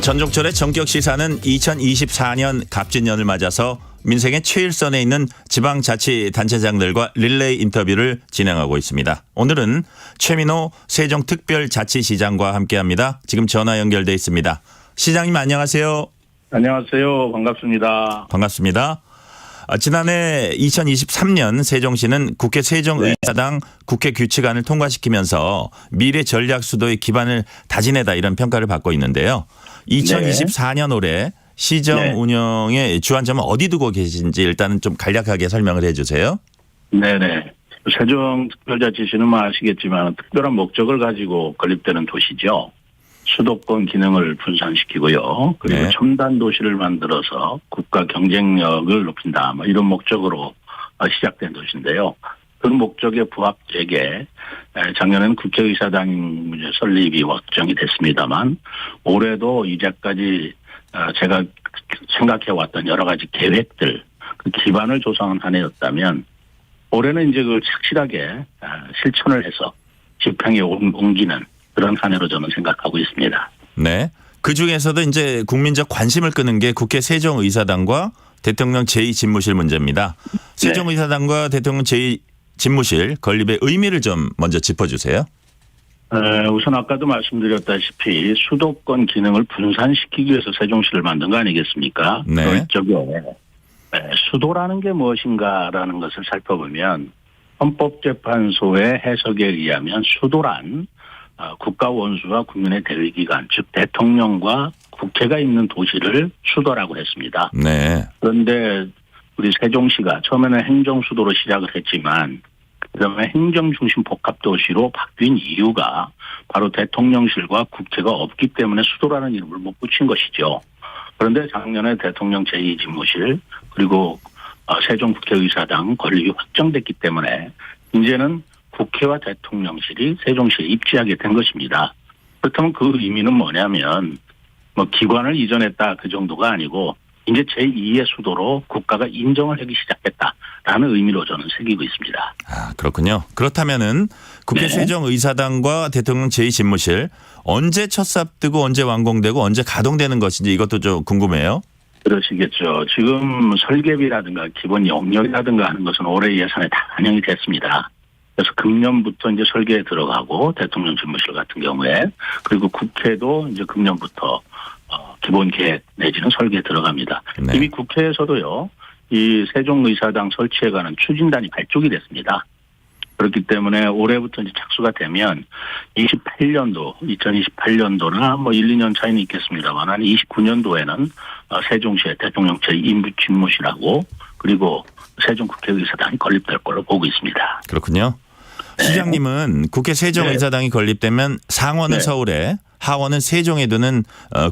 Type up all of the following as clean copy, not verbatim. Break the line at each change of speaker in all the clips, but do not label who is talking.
전종철의 전격시사는 2024년 갑진년을 맞아서 민생의 최일선에 있는 지방자치단체장들과 릴레이 인터뷰를 진행하고 있습니다. 오늘은 최민호 세종특별자치시장과 함께합니다. 지금 전화 연결돼 있습니다. 시장님 안녕하세요.
안녕하세요. 반갑습니다.
반갑습니다. 지난해 2023년 세종시는 국회 세종의사당 국회 규칙안을 통과시키면서 미래 전략 수도의 기반을 다지내다 이런 평가를 받고 있는데요. 2024년 올해 시정 운영의 주안점은 어디 두고 계신지 일단은 좀 간략하게 설명을 해 주세요.
네네. 세종특별자치시는 아시겠지만 특별한 목적을 가지고 건립되는 도시죠. 수도권 기능을 분산시키고요. 그리고 첨단 도시를 만들어서 국가 경쟁력을 높인다. 이런 목적으로 시작된 도시인데요. 그 목적에 부합되게 작년에는 국회의사당 설립이 확정이 됐습니다만 올해도 이제까지 제가 생각해왔던 여러 가지 계획들 그 기반을 조성한 한 해였다면 올해는 이제 그 착실하게 실천을 해서 집행에 옮기는 그런 한 해로 저는 생각하고 있습니다.
네. 그 중에서도 이제 국민적 관심을 끄는 게 국회 세종의사당과 대통령 제2집무실 문제입니다. 세종의사당과 대통령 제2집무실 건립의 의미를 좀 먼저 짚어주세요.
우선 아까도 말씀드렸다시피 수도권 기능을 분산시키기 위해서 세종시를 만든 거 아니겠습니까?
네.
수도라는 게 무엇인가라는 것을 살펴보면 헌법재판소의 해석에 의하면 수도란 국가 원수와 국민의 대위기관, 즉 대통령과 국회가 있는 도시를 수도라고 했습니다.
네.
그런데 우리 세종시가 처음에는 행정수도로 시작을 했지만 그다음에 행정중심 복합도시로 바뀐 이유가 바로 대통령실과 국회가 없기 때문에 수도라는 이름을 못 붙인 것이죠. 그런데 작년에 대통령 제2집무실 그리고 세종국회의사당 건립이 확정됐기 때문에 이제는 국회와 대통령실이 세종시에 입지하게 된 것입니다. 그렇다면 그 의미는 뭐냐면 기관을 이전했다 그 정도가 아니고 이제 제2의 수도로 국가가 인정을 하기 시작했다라는 의미로 저는 새기고 있습니다.
아, 그렇군요. 그렇다면은 국회 세종의사당과 대통령 제2집무실 언제 첫 삽뜨고 언제 완공되고 언제 가동되는 것인지 이것도 좀 궁금해요.
그러시겠죠. 지금 설계비라든가 기본 영역이라든가 하는 것은 올해 예산에 다 반영이 됐습니다. 그래서 금년부터 이제 설계에 들어가고 대통령 집무실 같은 경우에 그리고 국회도 이제 금년부터 기본 계획 내지는 설계에 들어갑니다.
네.
이미 국회에서도요. 이 세종의사당 설치에 관한 추진단이 발족이 됐습니다. 그렇기 때문에 올해부터 이제 착수가 되면 2028년도나 1, 2년 차이는 있겠습니다만 한 29년도에는 세종시의 대통령 제2집무실하고 그리고 세종국회의사당이 건립될 걸로 보고 있습니다.
그렇군요. 시장님은 국회 세종의사당이 건립되면 상원은 서울에 하원은 세종에 두는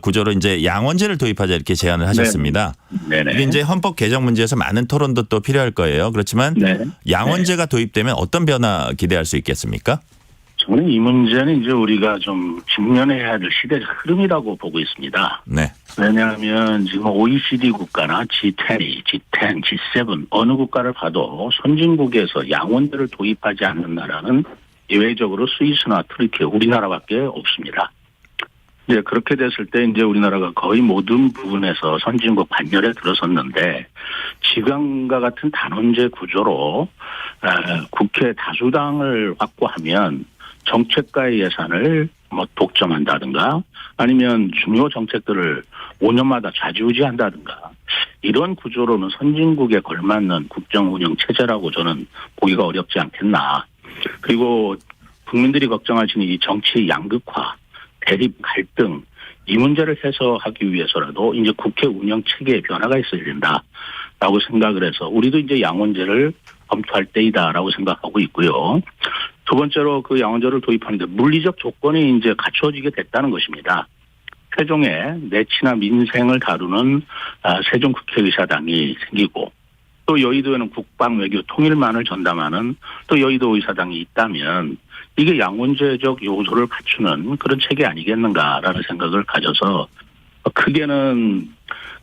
구조로 이제 양원제를 도입하자 이렇게 제안을 하셨습니다. 이게 이제 헌법 개정 문제에서 많은 토론도 또 필요할 거예요. 그렇지만 양원제가 도입되면 어떤 변화 기대할 수 있겠습니까?
저는 이 문제는 이제 우리가 좀 직면해야 될 시대적 흐름이라고 보고 있습니다.
네.
왜냐하면 지금 OECD 국가나 G20, G10, G7 어느 국가를 봐도 선진국에서 양원제를 도입하지 않는 나라는 예외적으로 스위스나 터키, 우리나라밖에 없습니다. 이제 그렇게 됐을 때 이제 우리나라가 거의 모든 부분에서 선진국 반열에 들어섰는데 지금과 같은 단원제 구조로 국회 다수당을 확보하면 정책과의 예산을 독점한다든가 아니면 중요 정책들을 5년마다 좌지우지한다든가 이런 구조로는 선진국에 걸맞는 국정 운영 체제라고 저는 보기가 어렵지 않겠나. 그리고 국민들이 걱정하시는 이 정치 양극화, 대립 갈등 이 문제를 해소하기 위해서라도 이제 국회 운영 체계에 변화가 있어야 된다라고 생각을 해서 우리도 이제 양원제를 검토할 때이다라고 생각하고 있고요. 두 번째로 그 양원제를 도입하는데 물리적 조건이 이제 갖추어지게 됐다는 것입니다. 세종에 내치나 민생을 다루는 세종국회의사당이 생기고 또 여의도에는 국방, 외교, 통일만을 전담하는 또 여의도 의사당이 있다면 이게 양원제적 요소를 갖추는 그런 체계 아니겠는가라는 생각을 가져서 크게는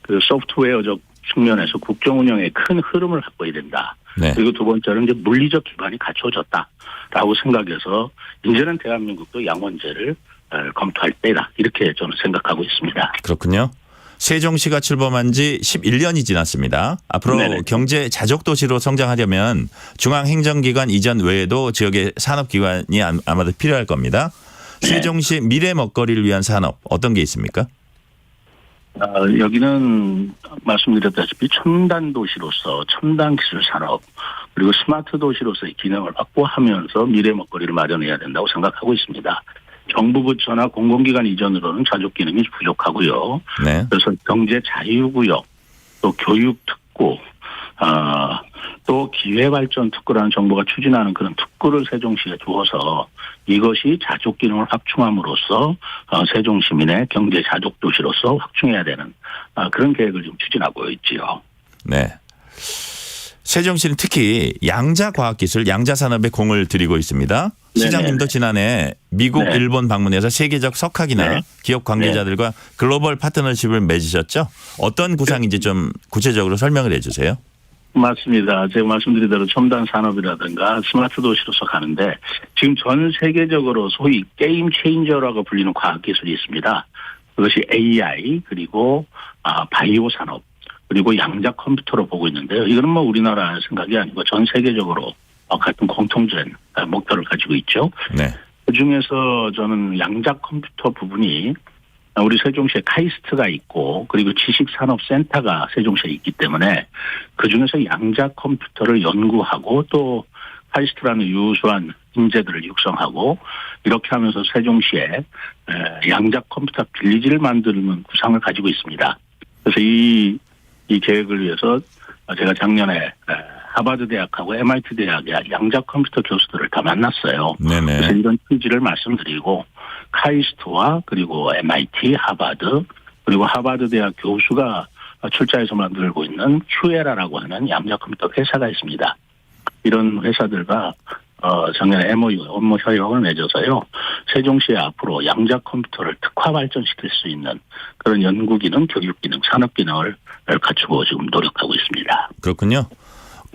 그 소프트웨어적 측면에서 국정 운영에 큰 흐름을 갖고야 된다. 그리고 두 번째는 이제 물리적 기반이 갖춰졌다라고 생각해서 이제는 대한민국도 양원제를 검토할 때다. 이렇게 저는 생각하고 있습니다.
그렇군요. 세종시가 출범한 지 11년이 지났습니다. 앞으로
네네.
경제 자족 도시로 성장하려면 중앙행정기관 이전 외에도 지역의 산업기관이 아마도 필요할 겁니다. 세종시 미래 먹거리를 위한 산업 어떤 게 있습니까?
여기는 말씀드렸다시피 첨단 도시로서 첨단 기술 산업 그리고 스마트 도시로서의 기능을 확보하면서 미래 먹거리를 마련해야 된다고 생각하고 있습니다. 정부 부처나 공공기관 이전으로는 자족 기능이 부족하고요.
네.
그래서 경제 자유구역, 또 교육 특구, 또 기회발전 특구라는 정부가 추진하는 그런 특구를 세종시에 두어서 이것이 자족 기능을 확충함으로써 세종시민의 경제 자족 도시로서 확충해야 되는 그런 계획을 지금 추진하고 있지요.
네. 세종시는 특히 양자과학기술, 양자산업에 공을 들이고 있습니다. 시장님도 지난해 미국,
네.
일본 방문해서 세계적 석학이나
네.
기업 관계자들과 글로벌 파트너십을 맺으셨죠? 어떤 구상인지 좀 구체적으로 설명을 해 주세요.
맞습니다. 제가 말씀드린 대로 첨단 산업이라든가 스마트 도시로서 가는데 지금 전 세계적으로 소위 게임 체인저라고 불리는 과학기술이 있습니다. 그것이 AI 그리고 바이오 산업 그리고 양자 컴퓨터로 보고 있는데요. 이거는 뭐 우리나라 생각이 아니고 전 세계적으로 같은 공통된 목표를 가지고 있죠.
네.
그중에서 저는 양자 컴퓨터 부분이 우리 세종시에 카이스트가 있고 그리고 지식산업센터가 세종시에 있기 때문에 그중에서 양자 컴퓨터를 연구하고 또 카이스트라는 유수한 인재들을 육성하고 이렇게 하면서 세종시에 양자 컴퓨터 빌리지를 만드는 구상을 가지고 있습니다. 그래서 이 계획을 위해서 제가 작년에 하버드 대학하고 MIT 대학의 양자 컴퓨터 교수들을 다 만났어요.
네네.
그래서 이런 취지를 말씀드리고 카이스트와 그리고 MIT, 하버드 그리고 하버드 대학 교수가 출자해서 만들고 있는 큐에라라고 하는 양자 컴퓨터 회사가 있습니다. 이런 회사들과 작년에 MOU 업무 협약을 맺어서요. 세종시에 앞으로 양자 컴퓨터를 특화 발전시킬 수 있는 그런 연구 기능, 교육 기능, 산업 기능을 갖추고 지금 노력하고 있습니다.
그렇군요.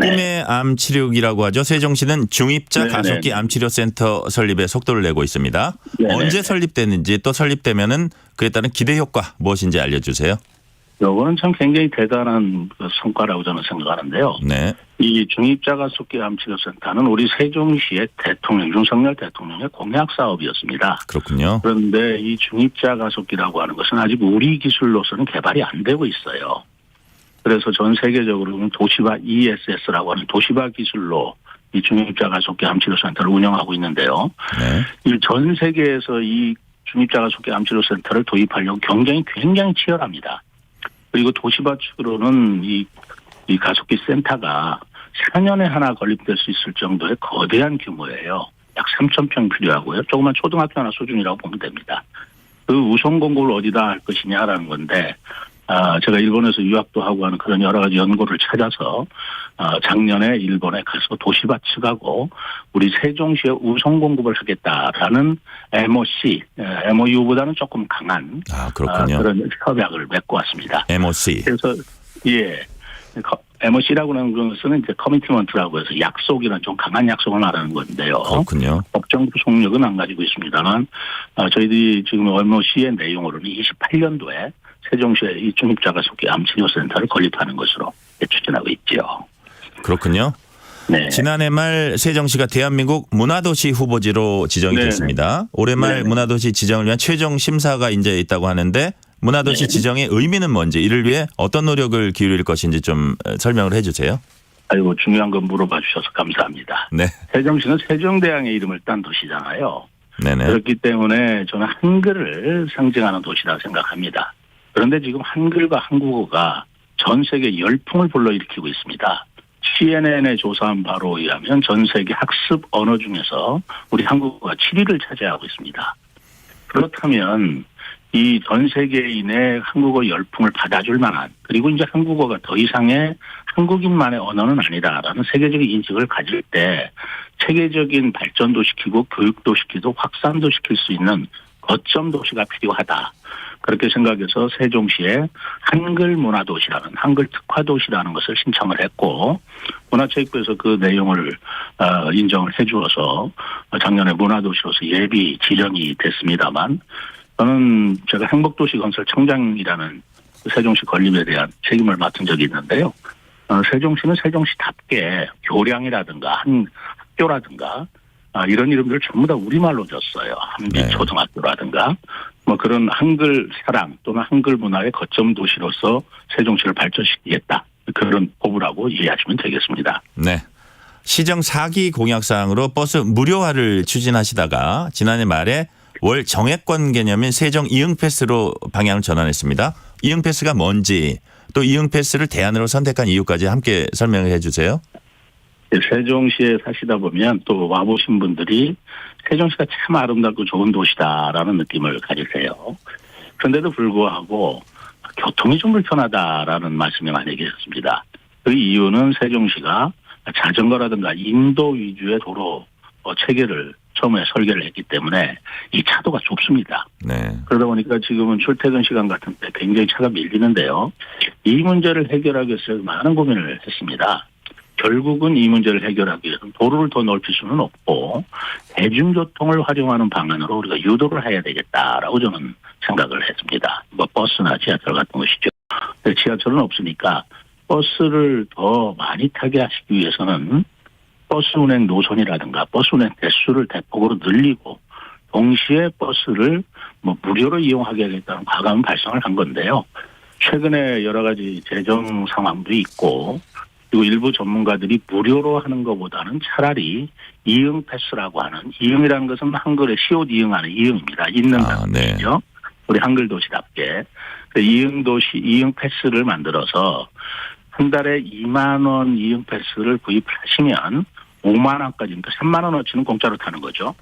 네.
꿈의 암 치료기라고 하죠. 세종시는 중입자
네네.
가속기 암치료센터 설립에 속도를 내고 있습니다.
네네.
언제 설립되는지 또 설립되면은 그에 따른 기대 효과 무엇인지 알려주세요.
이거는 참 굉장히 대단한 성과라고 저는 생각하는데요.
네.
이 중입자 가속기 암치료센터는 우리 세종시의 대통령, 윤석열 대통령의 공약 사업이었습니다.
그렇군요.
그런데 이 중입자 가속기라고 하는 것은 아직 우리 기술로서는 개발이 안 되고 있어요. 그래서 전 세계적으로는 도시바 ESS라고 하는 도시바 기술로 이 중입자 가속기 암치료센터를 운영하고 있는데요.
네.
이 전 세계에서 이 중입자 가속기 암치료센터를 도입하려고 경쟁이 굉장히 치열합니다. 그리고 도시바 측으로는 이 가속기 센터가 4년에 하나 건립될 수 있을 정도의 거대한 규모예요. 약 3,000평 필요하고요. 조그만 초등학교 하나 수준이라고 보면 됩니다. 그 우선 공고를 어디다 할 것이냐라는 건데 제가 일본에서 유학도 하고 하는 그런 여러 가지 연구를 찾아서 작년에 일본에 가서 도시바 측하고 우리 세종시에 우선 공급을 하겠다라는 MOC, MOU보다는 조금 강한
그렇군요.
그런 협약을 맺고 왔습니다.
MOC.
그래서 MOC라고 하는 것은 이제 커미트먼트라고 해서 약속이나 좀 강한 약속을 말하는 건데요.
그렇군요.
법정 구속력은 안 가지고 있습니다만 저희들이 지금 MOC의 내용으로는 28년도에 세종시에 이 중입자 가속기 암치료센터를 건립하는 것으로 추진하고 있죠.
그렇군요.
네.
지난해 말 세종시가 대한민국 문화도시 후보지로 지정이
네네.
됐습니다. 올해 말
네네.
문화도시 지정을 위한 최종 심사가 이제 있다고 하는데 문화도시
네네.
지정의 의미는 뭔지 이를 위해 어떤 노력을 기울일 것인지 좀 설명을 해 주세요.
아이고 중요한 거 물어봐 주셔서 감사합니다.
네.
세종시는 세종대왕의 이름을 딴 도시잖아요.
네네.
그렇기 때문에 저는 한글을 상징하는 도시라 생각합니다. 그런데 지금 한글과 한국어가 전 세계 열풍을 불러일으키고 있습니다. CNN의 조사한 바로 의하면 전 세계 학습 언어 중에서 우리 한국어가 7위를 차지하고 있습니다. 그렇다면 이 전 세계인의 한국어 열풍을 받아줄 만한 그리고 이제 한국어가 더 이상의 한국인만의 언어는 아니다라는 세계적인 인식을 가질 때 체계적인 발전도 시키고 교육도 시키고 확산도 시킬 수 있는 거점 도시가 필요하다. 그렇게 생각해서 세종시에 한글 문화도시라는 한글 특화도시라는 것을 신청을 했고 문화체육부에서 그 내용을 인정을 해주어서 작년에 문화도시로서 예비 지정이 됐습니다만 저는 제가 행복도시 건설 청장이라는 세종시 건립에 대한 책임을 맡은 적이 있는데요. 세종시는 세종시답게 교량이라든가 한 학교라든가 이런 이름들을 전부 다 우리말로 줬어요. 한빛초등학교라든가 뭐 그런 한글 사랑 또는 한글 문화의 거점 도시로서 세종시를 발전시키겠다. 그런 포부라고 이해하시면 되겠습니다.
네. 시정 4기 공약사항으로 버스 무료화를 추진하시다가 지난해 말에 월 정액권 개념인 세종 이응패스로 방향을 전환했습니다. 이응패스가 뭔지 또 이응패스를 대안으로 선택한 이유까지 함께 설명을 해 주세요.
세종시에 사시다 보면 또 와보신 분들이 세종시가 참 아름답고 좋은 도시다라는 느낌을 가지세요. 그런데도 불구하고 교통이 좀 불편하다라는 말씀이 많이 계셨습니다. 그 이유는 세종시가 자전거라든가 인도 위주의 도로 체계를 처음에 설계를 했기 때문에 이 차도가 좁습니다.
네.
그러다 보니까 지금은 출퇴근 시간 같은 때 굉장히 차가 밀리는데요. 이 문제를 해결하기 위해서 많은 고민을 했습니다. 결국은 이 문제를 해결하기 위해서는 도로를 더 넓힐 수는 없고 대중교통을 활용하는 방안으로 우리가 유도를 해야 되겠다라고 저는 생각을 했습니다. 뭐 버스나 지하철 같은 것이죠. 지하철은 없으니까 버스를 더 많이 타게 하시기 위해서는 버스 운행 노선이라든가 버스 운행 대수를 대폭으로 늘리고 동시에 버스를 뭐 무료로 이용하게 하겠다는 과감 발상을 한 건데요. 최근에 여러 가지 재정 상황도 있고 그리고 일부 전문가들이 무료로 하는 것보다는 차라리 이응 패스라고 하는 이응이라는 것은 한글에 시옷 이응하는 이응입니다. 있는 단어죠. 네. 우리 한글 도시답게 이응 도시 이응 패스를 만들어서 한 달에 2만 원 이응 패스를 구입하시면 5만 원까지 그러니까 3만 원어치는 공짜로 타는 거죠.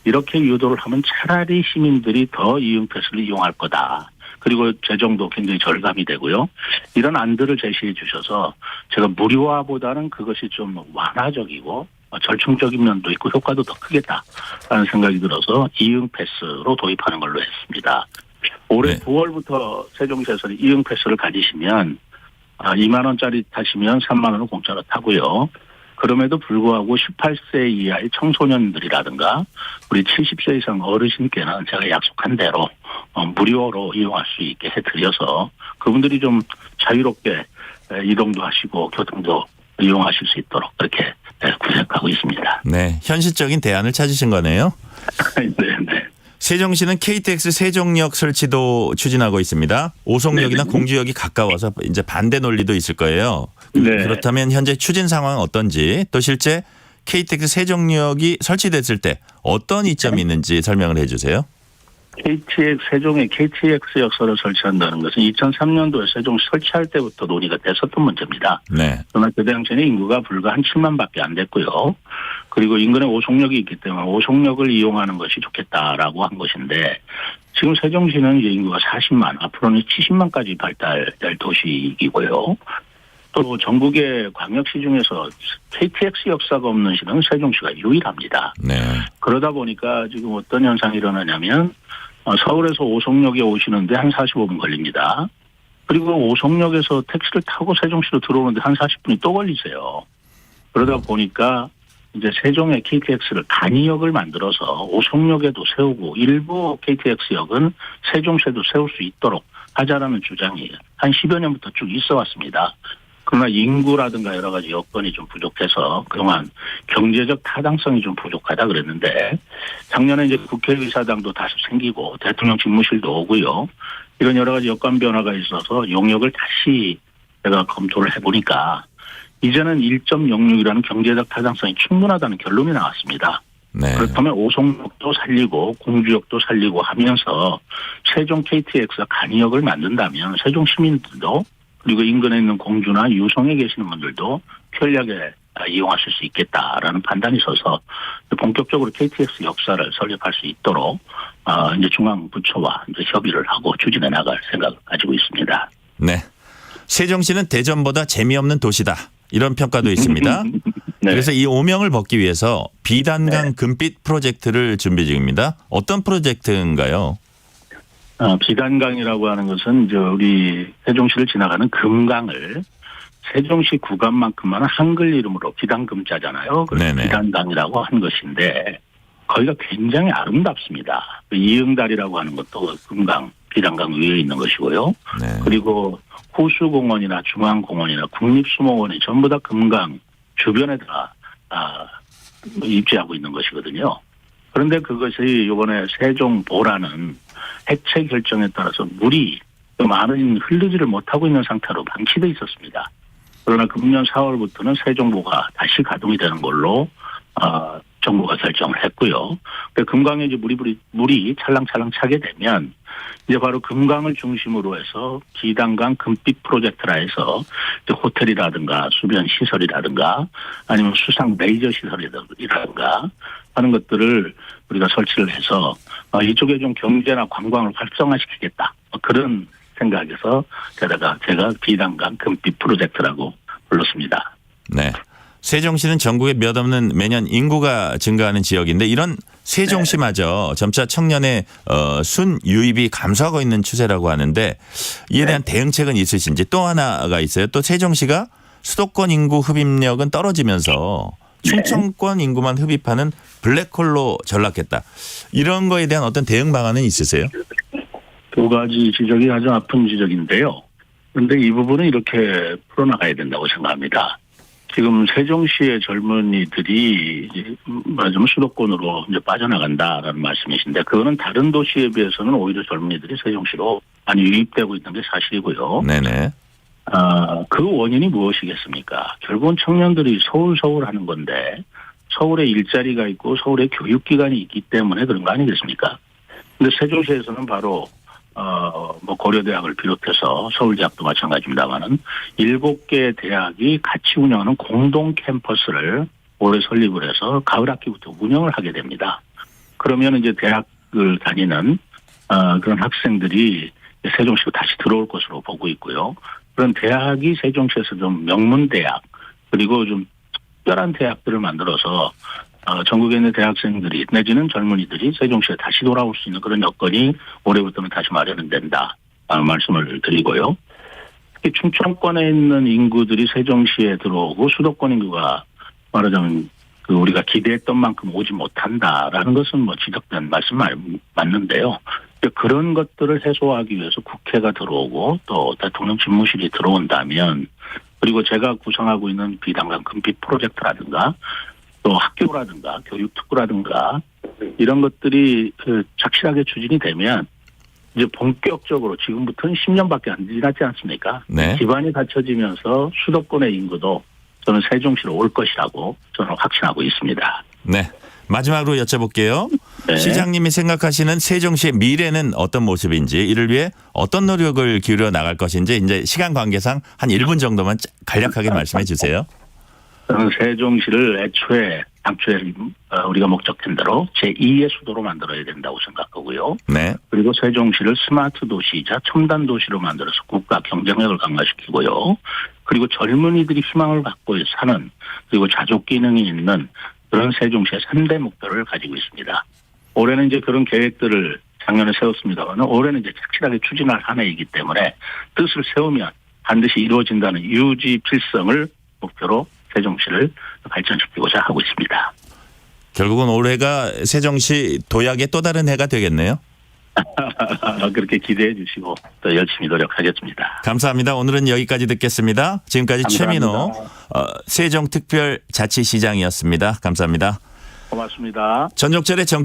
이렇게 유도를 하면 차라리 시민들이 더 이응 패스를 이용할 거다. 그리고 재정도 굉장히 절감이 되고요. 이런 안들을 제시해 주셔서 제가 무료화보다는 그것이 좀 완화적이고 절충적인 면도 있고 효과도 더 크겠다라는 생각이 들어서 이응 패스로 도입하는 걸로 했습니다. 올해 9월부터 세종시에서는 이응 패스를 가지시면 2만 원짜리 타시면 3만 원을 공짜로 타고요. 그럼에도 불구하고 18세 이하의 청소년들이라든가 우리 70세 이상 어르신께는 제가 약속한 대로 무료로 이용할 수 있게 해드려서 그분들이 좀 자유롭게 이동도 하시고 교통도 이용하실 수 있도록 그렇게 구색하고 있습니다.
네, 현실적인 대안을 찾으신 거네요.
네.
세종시는 KTX 세종역 설치도 추진하고 있습니다. 오송역이나 네네. 공주역이 가까워서 이제 반대 논리도 있을 거예요. 네. 그렇다면 현재 추진 상황은 어떤지 또 실제 KTX 세종역이 설치됐을 때 어떤 이점이 있는지 설명을 해 주세요.
세종에 KTX 역사를 설치한다는 것은 2003년도에 세종시 설치할 때부터 논의가 됐었던 문제입니다. 네. 그러나 그 당시에는 인구가 불과 한 7만 밖에 안 됐고요. 그리고 인근에 오송역이 있기 때문에 오송역을 이용하는 것이 좋겠다라고 한 것인데 지금 세종시는 인구가 40만, 앞으로는 70만까지 발달될 도시이고요. 또 전국의 광역시 중에서 KTX 역사가 없는 시는 세종시가 유일합니다. 네. 그러다 보니까 지금 어떤 현상이 일어나냐면 서울에서 오송역에 오시는데 한 45분 걸립니다. 그리고 오송역에서 택시를 타고 세종시로 들어오는데 한 40분이 또 걸리세요. 그러다 보니까 이제 세종의 KTX를 간이역을 만들어서 오송역에도 세우고 일부 KTX역은 세종시에도 세울 수 있도록 하자라는 주장이 한 10여 년부터 쭉 있어 왔습니다. 그러나 인구라든가 여러 가지 여건이 좀 부족해서 그동안 경제적 타당성이 좀 부족하다 그랬는데 작년에 이제 국회의사당도 다시 생기고 대통령 집무실도 오고요. 이런 여러 가지 여건 변화가 있어서 용역을 다시 제가 검토를 해보니까 이제는 1.06이라는 경제적 타당성이 충분하다는 결론이 나왔습니다. 네. 그렇다면 오송역도 살리고 공주역도 살리고 하면서 세종 KTX가 간이역을 만든다면 세종 시민들도 그리고 인근에 있는 공주나 유성에 계시는 분들도 편리하게 이용하실 수 있겠다라는 판단이 있어서 본격적으로 KTX 역사를 설립할 수 있도록 이제 중앙부처와 이제 협의를 하고 추진해 나갈 생각을 가지고 있습니다.
네. 세종시는 대전보다 재미없는 도시다. 이런 평가도 있습니다. 네. 그래서 이 오명을 벗기 위해서 비단강 금빛 프로젝트를 준비 중입니다. 어떤 프로젝트인가요?
비단강이라고 하는 것은 이제 우리 세종시를 지나가는 금강을 세종시 구간만큼만 한글 이름으로 비단금자잖아요. 그래서
네네.
비단강이라고 한 것인데 거기가 굉장히 아름답습니다. 이응달이라고 하는 것도 금강, 비단강 위에 있는 것이고요.
네.
그리고 호수공원이나 중앙공원이나 국립수목원이 전부 다 금강 주변에 다 입지하고 있는 것이거든요. 그런데 그것이 이번에 세종보라는 해체 결정에 따라서 물이 많은 흐르지를 못하고 있는 상태로 방치되어 있었습니다. 그러나 금년 4월부터는 세종보가 다시 가동이 되는 걸로 정부가 결정을 했고요. 금강에 이제 물이 찰랑찰랑 차게 되면 이제 바로 금강을 중심으로 해서 비단강 금빛 프로젝트라 해서 호텔이라든가 수변 시설이라든가 아니면 수상 레이저 시설이라든가 하는 것들을 우리가 설치를 해서 이쪽에 좀 경제나 관광을 활성화시키겠다. 그런 생각에서 제가 비단강 금빛 프로젝트라고 불렀습니다.
네. 세종시는 전국에 몇 없는 매년 인구가 증가하는 지역인데 이런 세종시마저 점차 청년의 순유입이 감소하고 있는 추세라고 하는데 이에 대한 대응책은 있으신지. 또 하나가 있어요. 또 세종시가 수도권 인구 흡입력은 떨어지면서 충청권 인구만 흡입하는 블랙홀로 전락했다. 이런 거에 대한 어떤 대응 방안은 있으세요?
두 가지 지적이 아주 아픈 지적인데요. 그런데 이 부분은 이렇게 풀어나가야 된다고 생각합니다. 지금 세종시의 젊은이들이 이제 말하자면 수도권으로 이제 빠져나간다라는 말씀이신데 그거는 다른 도시에 비해서는 오히려 젊은이들이 세종시로 많이 유입되고 있는 게 사실이고요.
네네.
그 원인이 무엇이겠습니까? 결국은 청년들이 서울 하는 건데 서울에 일자리가 있고 서울에 교육기관이 있기 때문에 그런 거 아니겠습니까? 근데 세종시에서는 바로 뭐 고려대학을 비롯해서 서울대학도 마찬가지입니다만은 7개 대학이 같이 운영하는 공동 캠퍼스를 올해 설립을 해서 가을 학기부터 운영을 하게 됩니다. 그러면 이제 대학을 다니는 그런 학생들이 세종시로 다시 들어올 것으로 보고 있고요. 그런 대학이 세종시에서 좀 명문대학 그리고 좀 특별한 대학들을 만들어서 전국에 있는 대학생들이 내지는 젊은이들이 세종시에 다시 돌아올 수 있는 그런 여건이 올해부터는 다시 마련은 된다 말씀을 드리고요. 특히 충청권에 있는 인구들이 세종시에 들어오고 수도권 인구가 말하자면 우리가 기대했던 만큼 오지 못한다라는 것은 뭐 지적된 말씀 맞는데요. 그런 것들을 해소하기 위해서 국회가 들어오고 또 대통령 집무실이 들어온다면 그리고 제가 구성하고 있는 비단강 금빛 프로젝트라든가 또 학교라든가 교육특구라든가 이런 것들이 착실하게 추진이 되면 이제 본격적으로 지금부터는 10년밖에 안 지났지 않습니까?
네.
기반이 갖춰지면서 수도권의 인구도 저는 세종시로 올 것이라고 저는 확신하고 있습니다.
네. 마지막으로 여쭤볼게요.
네.
시장님이 생각하시는 세종시의 미래는 어떤 모습인지 이를 위해 어떤 노력을 기울여 나갈 것인지 이제 시간 관계상 한 1분 정도만 간략하게 말씀해 주세요.
저는 세종시를 당초에 우리가 목적한 대로 제2의 수도로 만들어야 된다고 생각하고요.
네.
그리고 세종시를 스마트 도시이자 첨단 도시로 만들어서 국가 경쟁력을 강화시키고요. 그리고 젊은이들이 희망을 갖고 사는 그리고 자족 기능이 있는 그런 세종시의 3대 목표를 가지고 있습니다. 올해는 이제 그런 계획들을 작년에 세웠습니다만 올해는 이제 착실하게 추진할 한 해이기 때문에 뜻을 세우면 반드시 이루어진다는 유지 필성을 목표로 세종시를 발전시키고자 하고 있습니다.
결국은 올해가 세종시 도약의 또 다른 해가 되겠네요.
그렇게 기대해 주시고 또 열심히 노력하겠습니다.
감사합니다. 오늘은 여기까지 듣겠습니다. 지금까지
감사합니다.
최민호 세종특별자치시장이었습니다. 감사합니다.
고맙습니다.
전적절의 정기